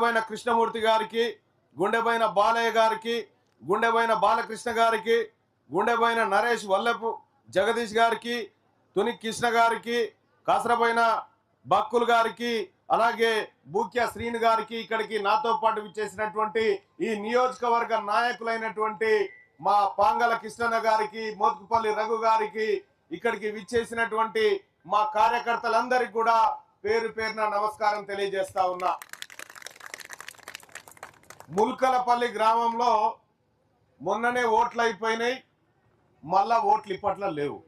గుండెబోయిన కృష్ణమూర్తి గారికి, గుండెబోయిన బాలయ్య గారికి, గుండెబోయిన బాలకృష్ణ గారికి, గుండెబోయిన నరేష్ వల్లపు జగదీష్ గారికి, తుని కృష్ణ గారికి, కాసరబోయిన బక్కుల్ గారికి, అలాగే బూక్య శ్రీను గారికి, ఇక్కడికి నాతో పాటు విచ్చేసినటువంటి ఈ నియోజకవర్గ నాయకులైనటువంటి మా పాంగల కృష్ణన్న గారికి, మోత్కుపల్లి రఘు గారికి, ఇక్కడికి విచ్చేసినటువంటి మా కార్యకర్తలందరికీ కూడా పేరు పేరున నమస్కారం తెలియజేస్తా ఉన్నా. ముల్కలపల్లి గ్రామంలో మొన్ననే ఓట్లు అయిపోయినాయి, మళ్ళా ఓట్లు ఇప్పట్లో లేవు.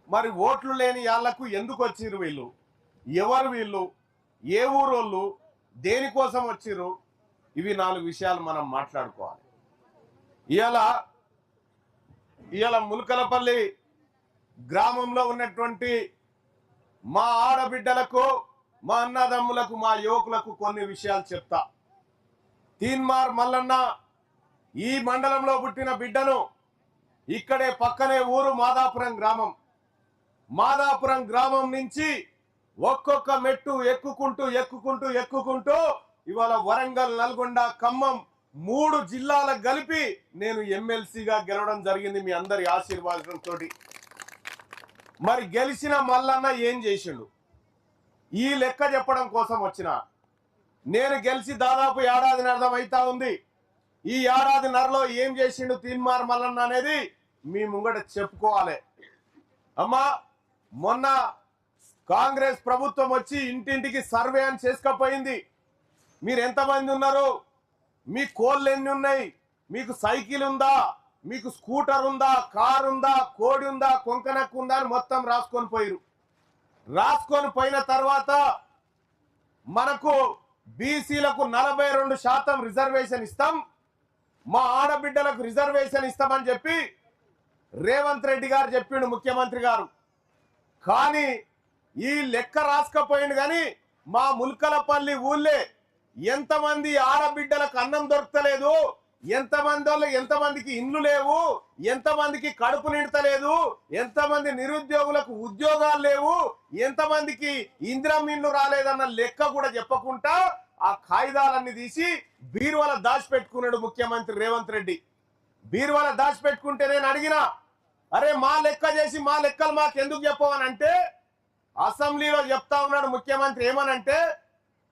మరి ఓట్లు లేని వాళ్ళకు ఎందుకు వచ్చిర్రు వీళ్ళు? ఎవరు వీళ్ళు? ఏ ఊరోళ్ళు? దేనికోసం వచ్చిర్రు? ఇవి 4 విషయాలు మనం మాట్లాడుకోవాలి. ఇవాళ ముల్కలపల్లి గ్రామంలో ఉన్నటువంటి మా ఆడబిడ్డలకు, మా అన్నదమ్ములకు, మా యువకులకు కొన్ని విషయాలు చెప్తా. తీన్మార్ మల్లన్న ఈ మండలంలో పుట్టిన బిడ్డను. ఇక్కడే పక్కనే ఊరు మాదాపురం గ్రామం. మాదాపురం గ్రామం నుంచి ఒక్కొక్క మెట్టు ఎక్కుకుంటూ ఇవాళ వరంగల్, నల్గొండ, ఖమ్మం 3 జిల్లాలకు కలిపి నేను ఎమ్మెల్సీగా గెలవడం జరిగింది మీ అందరి ఆశీర్వాదంతో. మరి గెలిచిన మల్లన్న ఏం చేసిండు? ఈ లెక్క చెప్పడం కోసం వచ్చిన. నేను గెలిచి దాదాపు ఏడాదిన్నర అవుతా ఉంది. ఈ ఏడాదిన్నరలో ఏం చేసిండు తీన్మార్ మల్లన్న అనేది మీ ముంగట చెప్పుకోవాలి. అమ్మా, మొన్న కాంగ్రెస్ ప్రభుత్వం వచ్చి ఇంటింటికి సర్వే అని చేసుకపోయింది. మీరు ఎంతమంది ఉన్నారు? మీ కోళ్ళు ఎన్ని ఉన్నాయి? మీకు సైకిల్ ఉందా? మీకు స్కూటర్ ఉందా? కారు ఉందా? కోడి ఉందా? కొంకనక్కు ఉందా? అని మొత్తం రాసుకొని పోయిరు. రాసుకొని పోయిన తర్వాత మనకు బీసీలకు 42% రిజర్వేషన్ ఇస్తాం, మా ఆడబిడ్డలకు రిజర్వేషన్ ఇస్తామని చెప్పి రేవంత్ రెడ్డి గారు చెప్పిండు, ముఖ్యమంత్రి గారు. కానీ ఈ లెక్క రాసుకపోయిండు. కానీ మా ముల్కలపల్లి ఊళ్ళే ఎంతమంది ఆడబిడ్డలకు అన్నం దొరకలేదు, ఎంతమందికి ఇండ్లు లేవు, ఎంతమందికి కడుపు నిండతలేదు, ఎంతమంది నిరుద్యోగులకు ఉద్యోగాలు లేవు, ఎంతమందికి ఇందిరం ఇండ్లు రాలేదన్న లెక్క కూడా చెప్పకుండా ఆ కాయిదాలన్నీ తీసి బీరువాల దాచిపెట్టుకున్నాడు ముఖ్యమంత్రి రేవంత్ రెడ్డి. బీరువాల దాచిపెట్టుకుంటే నేను అడిగినా, అరే మా లెక్క చేసి మా లెక్కలు మాకు ఎందుకు చెప్పవని అంటే అసెంబ్లీలో చెప్తా ఉన్నాడు ముఖ్యమంత్రి. ఏమనంటే,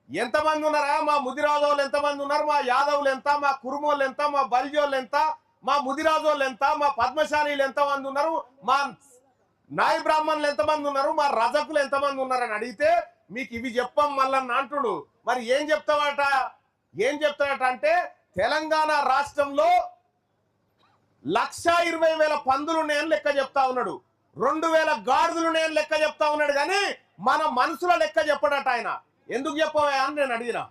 ఎంతమంది ఉన్నారా? మా ముదిరాజోళ్ళు ఎంతమంది ఉన్నారు? మా యాదవులు ఎంత? మా కురుమోళ్ళు ఎంత? మా బలిజోళ్ళు ఎంత? మా ముదిరాజోళ్ళు ఎంత? మా పద్మశాలీలు ఎంతమంది ఉన్నారు? మా నాయ బ్రాహ్మణులు ఎంతమంది ఉన్నారు? మా రజకులు ఎంతమంది ఉన్నారని అడిగితే మీకు ఇవి చెప్పం మల్లన్న అంటుడు. మరి ఏం చెప్తాడట అంటే, తెలంగాణ రాష్ట్రంలో 1,20,000 పందులు నేను లెక్క చెప్తా ఉన్నాడు, 2,000 గాడిదలు నేను లెక్క చెప్తా ఉన్నాడు. కానీ మన మనసుల లెక్క చెప్పడట ఆయన. ఎందుకు చెప్పవా అని నేను అడిగినా.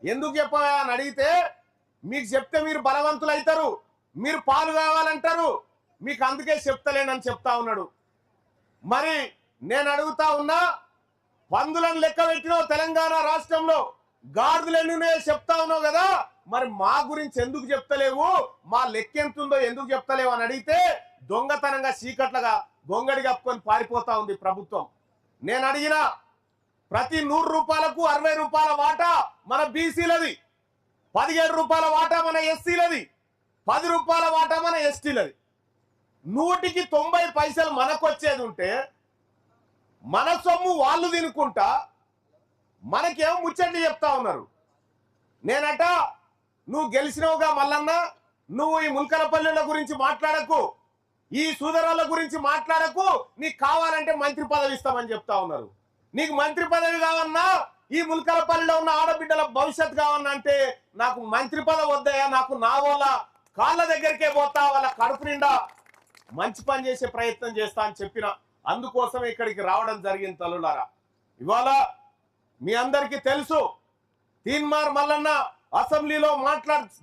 ఎందుకు చెప్పవా అని అడిగితే, మీకు చెప్తే మీరు బలవంతులు అవుతారు, మీరు పాలు కావాలంటారు, మీకు అందుకే చెప్తలేనని చెప్తా ఉన్నాడు. మరి నేను అడుగుతా ఉన్నా, పందులను లెక్క పెట్టినావు తెలంగాణ రాష్ట్రంలో, గాడిదలు ఎన్నున్నాయో చెప్తా ఉన్నావు కదా, మరి మా గురించి ఎందుకు చెప్తలేవు? మా లెక్క ఎంతుందో ఎందుకు చెప్తలేవు అని అడిగితే దొంగతనంగా చీకట్లుగా గొంగడి కప్పుకొని పారిపోతా ఉంది ప్రభుత్వం. నేను అడిగినా, ప్రతి 100 రూపాయలకు 60 రూపాయల వాటా మన బీసీలది, 17 రూపాయల వాటా మన ఎస్సీలది, 10 రూపాయల వాటా మన ఎస్టీలది. 100కి 90 పైసలు మనకు వచ్చేది ఉంటే మన సొమ్ము వాళ్ళు తినుకుంటా మనకేమో ముచ్చట్లు చెప్తా ఉన్నారు. నేనట, నువ్వు గెలిచినవుగా మల్లన్న, నువ్వు ఈ ముల్కలపల్లిల గురించి మాట్లాడకు, ఈ సూదరాల గురించి మాట్లాడకు, నీకు కావాలంటే మంత్రి పదవి ఇస్తామని చెప్తా ఉన్నారు. నీకు మంత్రి పదవి కావన్నా, ఈ ముల్కలపల్లిలో ఉన్న ఆడబిడ్డల భవిష్యత్ కావన్నా అంటే నాకు మంత్రి పదవి వద్దయా, నాకు నా వాళ్ళ కాళ్ళ దగ్గరికే పోతా, వాళ్ళ కడుపు నిండా మంచి పని చేసే ప్రయత్నం చేస్తా అని చెప్పిన. అందుకోసమే ఇక్కడికి రావడం జరిగింది. తల్లులారా, ఇవాళ మీ అందరికీ తెలుసు, తీన్మార్ మల్లన్న అసెంబ్లీలో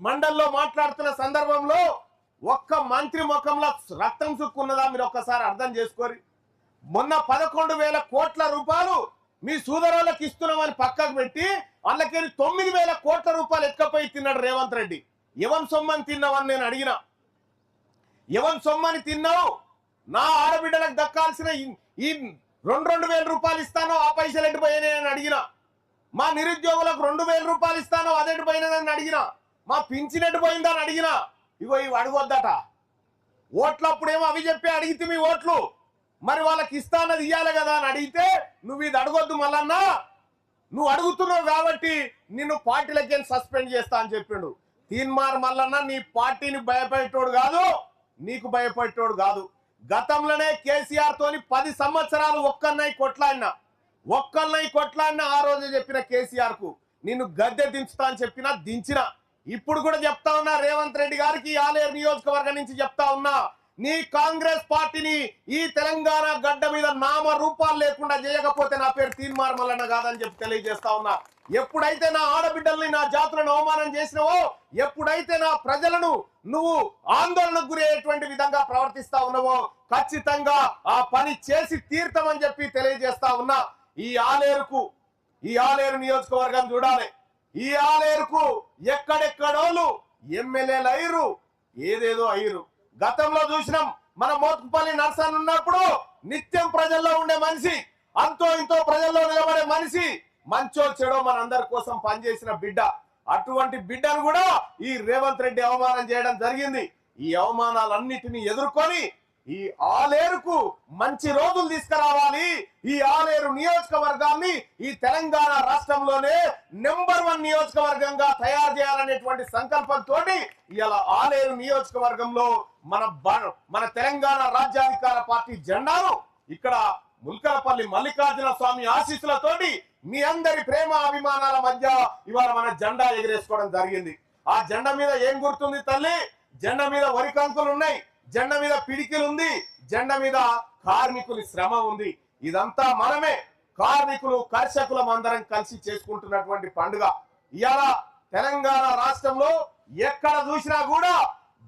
మండలిలో మాట్లాడుతున్న సందర్భంలో ఒక్క మంత్రి ముఖంలో రక్తం సుక్కున్నదా మీరు ఒక్కసారి అర్థం చేసుకోరి. మొన్న 11,000 కోట్ల రూపాయలు మీ సూదరులకు ఇస్తున్నామని పక్కకు పెట్టి వాళ్ళకి 9,000 కోట్ల రూపాయలు ఎక్కపోయి తిన్నాడు రేవంత్ రెడ్డి. ఎవరి సొమ్మని తిన్నావని నేను అడిగిన. ఎవరి సొమ్మని తిన్నావు? నా ఆడబిడ్డలకు దక్కాల్సిన ఈ 2,000 రూపాయలు ఇస్తానో ఆ పైసలు ఎట్టు పోయినాయి అని అడిగిన. మా నిరుద్యోగులకు 2000 రూపాయలు ఇస్తాను, అదెటు పోయినదని అడిగినా. మా పింఛనెటు పోయిందని అడిగినా. ఇగో ఇవి అడగొద్దట. ఓట్లప్పుడేమో అవి చెప్పి అడిగితే మీ ఓట్లు మరి వాళ్ళకి ఇస్తానది ఇయ్యాలి కదా అని అడిగితే నువ్వు ఇది అడగొద్దు మల్లన్నా, నువ్వు అడుగుతున్నావు కాబట్టి నిన్ను పార్టీలకి సస్పెండ్ చేస్తా అని చెప్పిండు. తీన్మార్ మల్లన్న నీ పార్టీని భయపెట్టోడు కాదు, నీకు భయపెట్టోడు కాదు. గతంలోనే కేసీఆర్ తోని 10 సంవత్సరాలు ఒక్కన్నై కొట్లాడినా ఆ రోజు చెప్పిన కేసీఆర్ కు నిన్ను గద్దె దించుతా అని చెప్పినా దించిన. ఇప్పుడు కూడా చెప్తా ఉన్నా రేవంత్ రెడ్డి గారికి ఆలేరు నియోజకవర్గం నుంచి చెప్తా ఉన్నా, నీ కాంగ్రెస్ పార్టీని ఈ తెలంగాణ గడ్డ మీద నామ రూపాలు లేకుండా చేయకపోతే నా పేరు తీన్మార్ మల్లన్న కాదని చెప్పి తెలియజేస్తా ఉన్నా. ఎప్పుడైతే నా ఆడబిడ్డల్ని నా జాతులను అవమానం చేసినవో, ఎప్పుడైతే నా ప్రజలను నువ్వు ఆందోళనకు గురయ్యేటువంటి విధంగా ప్రవర్తిస్తా ఉన్నావో ఖచ్చితంగా ఆ పని చేసి తీర్థమని చెప్పి తెలియజేస్తా ఉన్నా. ఈ ఆలేరు నియోజకవర్గం చూడాలి. ఈ ఆలేరుకు ఎక్కడెక్కడోళ్ళు ఎమ్మెల్యేలు అయ్యారు, ఏదేదో అయ్యారు. గతంలో చూసినాం, మన మోత్కుపల్లి నర్సన్ ఉన్నప్పుడు నిత్యం ప్రజల్లో ఉండే మనిషి, అంతో ఇంతో ప్రజల్లో నిలబడే మనిషి, మంచో చెడో మనందరి కోసం పనిచేసిన బిడ్డ. అటువంటి బిడ్డను కూడా ఈ రేవంత్ రెడ్డి అవమానం చేయడం జరిగింది. ఈ అవమానాలన్నిటినీ ఎదుర్కొని ఈ ఆలేరుకు మంచి రోజులు తీసుకురావాలి, ఈ ఆలేరు నియోజకవర్గాన్ని ఈ తెలంగాణ రాష్ట్రంలోనే నెంబర్ 1 నియోజకవర్గంగా తయారు చేయాలనేటువంటి సంకల్పంతో ఇలా ఆలేరు నియోజకవర్గంలో మన తెలంగాణ రాజ్యాధికార పార్టీ జెండాను ఇక్కడ ముల్కలపల్లి మల్లికార్జున స్వామి ఆశీస్సులతోటి మీ అందరి ప్రేమ అభిమానాల మధ్య ఇవాళ మన జెండా ఎగిరేసుకోవడం జరిగింది. ఆ జెండా మీద ఏం గుర్తుంది తల్లి? జెండా మీద వరి కంకులు ఉన్నాయి, జెండా మీద పిడికిలు ఉంది, జెండా మీద కార్మికుల శ్రమ ఉంది. ఇదంతా మనమే కార్మికులు కర్షకులం అందరం కలిసి చేసుకుంటున్నటువంటి పండుగ. ఇవాళ తెలంగాణ రాష్ట్రంలో ఎక్కడ చూసినా కూడా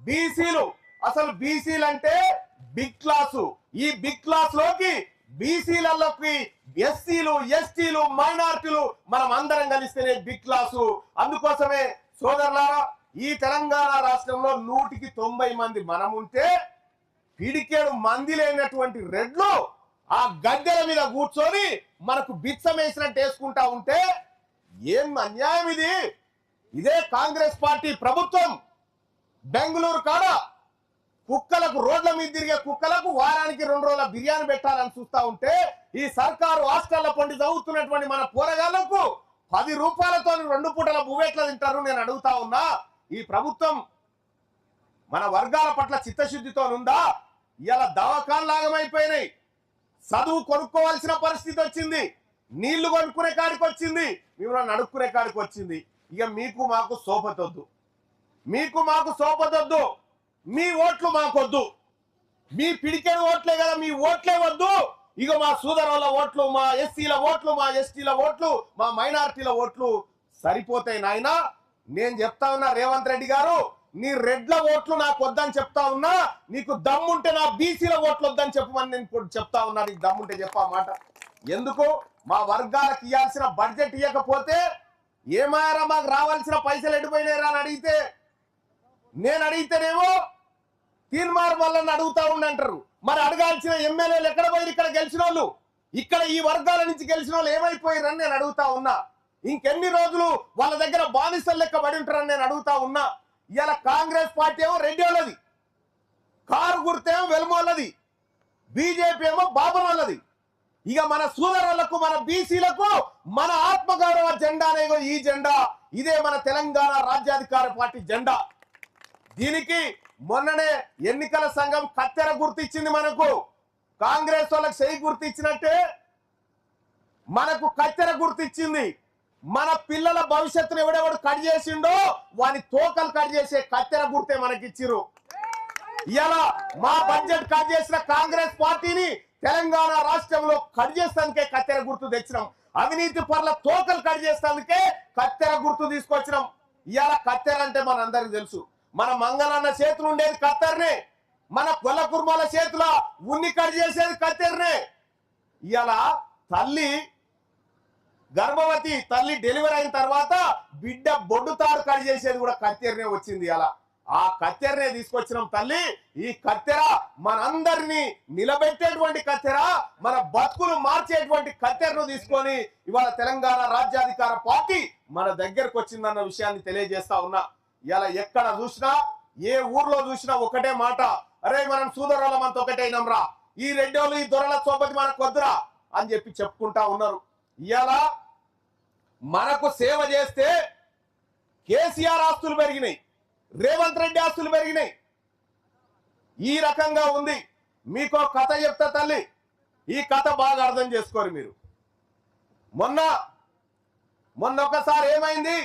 బీసీలు, అసలు బీసీలు అంటే బిగ్ క్లాసు. ఈ బిగ్ క్లాస్ లోకి బీసీలలోకి ఎస్సీలు, ఎస్టీలు, మైనార్టీలు మనం అందరం కలిస్తేనే బిగ్ క్లాసు. అందుకోసమే సోదరులారా, ఈ తెలంగాణ రాష్ట్రంలో 100కి 90 మంది మనం ఉంటే పిడికేడు మంది లేనటువంటి రెడ్లు ఆ గద్దెల మీద కూర్చొని మనకు బిచ్చం వేసినట్టు వేసుకుంటా ఉంటే ఏం అన్యాయం ఇది? ఇదే కాంగ్రెస్ పార్టీ ప్రభుత్వం బెంగళూరు కాడ కుక్కలకు, రోడ్ల మీద తిరిగే కుక్కలకు వారానికి 2 రోజుల బిర్యానీ పెట్టాలని చూస్తా ఉంటే ఈ సర్కారు హాస్టళ్ల పండి చదువుతున్నటువంటి మన పోరగాళ్లకు 10 రూపాయలతో 2 పూటల బువ్వెట్లా తింటారు? నేను అడుగుతా ఉన్నా, ఈ ప్రభుత్వం మన వర్గాల పట్ల చిత్తశుద్ధితో ఉందా? ఇలా దవాఖాన్ లాగమైపోయినాయి, చదువు కొనుక్కోవాల్సిన పరిస్థితి వచ్చింది, నీళ్లు కొనుక్కునే కాడికి వచ్చింది, మిమ్మల్ని అడుక్కునే కాడికి వచ్చింది. ఇక మీకు మాకు సోపతొద్దు, మీ ఓట్లు మాకొద్దు, మీ పిడికెడు ఓట్లే కదా, మీ ఓట్లే వద్దు. ఇక మా సోదరుల ఓట్లు, మా ఎస్సీల ఓట్లు, మా ఎస్టీల ఓట్లు, మా మైనారిటీల ఓట్లు సరిపోతాయి నాయనా. నేను చెప్తా ఉన్నా రేవంత్ రెడ్డి గారు, నీ రెడ్ల ఓట్లు నాకు వద్దని చెప్తా ఉన్నా, నీకు దమ్ముంటే నా బీసీల ఓట్లు వద్దని చెప్పమని నేను చెప్తా ఉన్నా. నీకు దమ్ముంటే చెప్పా మాట. ఎందుకు? మా వర్గాలకు ఇవ్వాల్సిన బడ్జెట్ ఇవ్వకపోతే ఏమారా మాకు రావాల్సిన పైసలు ఎడిపోయినారా అని అడిగితే, నేను అడిగితేనేమో తీన్మార్ మల్లన్న అడుగుతా ఉండంటారు. మరి అడగాల్సిన ఎమ్మెల్యేలు ఎక్కడ పోయి? ఇక్కడ గెలిచిన వాళ్ళు, ఇక్కడ ఈ వర్గాల నుంచి గెలిచిన వాళ్ళు ఏమైపోయారని నేను అడుగుతా ఉన్నా. ఇంకెన్ని రోజులు వాళ్ళ దగ్గర బానిసలు లెక్క పడి ఉంటారని నేను అడుగుతా ఉన్నా. ఇలా కాంగ్రెస్ పార్టీ ఏమో రెడ్డి వాళ్ళది, కారు గుర్తేమో వెలుమోళ్ళది, బీజేపీ ఏమో బాబన్ వాళ్ళది. ఇక మన సోదరులకు, మన బీసీలకు మన ఆత్మగౌరవ జెండా అనేగో ఈ జెండా. ఇదే మన తెలంగాణ రాజ్యాధికార పార్టీ జెండా. దీనికి మొన్ననే ఎన్నికల సంఘం కత్తెర గుర్తిచ్చింది. మనకు కాంగ్రెస్ వాళ్ళకి చెయ్యి గుర్తిచ్చినట్టే మనకు కత్తెర గుర్తిచ్చింది. మన పిల్లల భవిష్యత్తును ఎవడెవడు కట్ చేసిండో వాని తోకలు కట్ చేసే కత్తెర గుర్తే మనకిచ్చిరు. ఇలా మా బడ్జెట్ కట్ చేసిన కాంగ్రెస్ పార్టీని తెలంగాణ రాష్ట్రంలో కట్ చేస్తానికే కత్తెర గుర్తు తెచ్చినాం. అవినీతి పరుల తోకలు కట్ చేస్తానికే కత్తెర గుర్తు తీసుకొచ్చినాం. ఇవాళ కత్తెర అంటే మనందరికి తెలుసు. మన మంగళన్న చేతులు ఉండేది కత్తెరనే, మన కొల్ల కుర్మాల చేతుల ఉన్ని కట్ చేసేది కత్తెరనే. ఇవాళ తల్లి గర్భవతి తల్లి డెలివరీ అయిన తర్వాత బిడ్డ బొడ్డు తాడు కట్ చేసేది కూడా కత్తెరనే వచ్చింది. అలా ఆ కత్తెరనే తీసుకొచ్చినాం తల్లి. ఈ కత్తెర మనందరినీ నిలబెట్టేటువంటి కత్తెర, మన బతుకులు మార్చేటువంటి కత్తెరను తీసుకొని ఇవాళ తెలంగాణ రాజ్యాధికార పార్టీ మన దగ్గరకు వచ్చిందన్న విషయాన్ని తెలియజేస్తా ఉన్నా. ఇలా ఎక్కడ చూసినా, ఏ ఊర్లో చూసినా ఒకటే మాట, అరే మనం సూదరులం అంత ఒకటైనంరా, ఈ రెడ్డోళ్ళు ఈ దొరల సోపతి మనకు వద్దురా అని చెప్పి చెప్పుకుంటా ఉన్నారు. ఇలా మనకు సేవ చేస్తే కేసీఆర్ ఆస్తులు పెరిగినాయి, రేవంత్ రెడ్డి ఆస్తులు పెరిగినాయి. ఈ రకంగా ఉంది. మీకో కథ చెప్తా తల్లి, ఈ కథ బాగా అర్థం చేసుకోరు మీరు. మొన్న ఒకసారి ఏమైంది,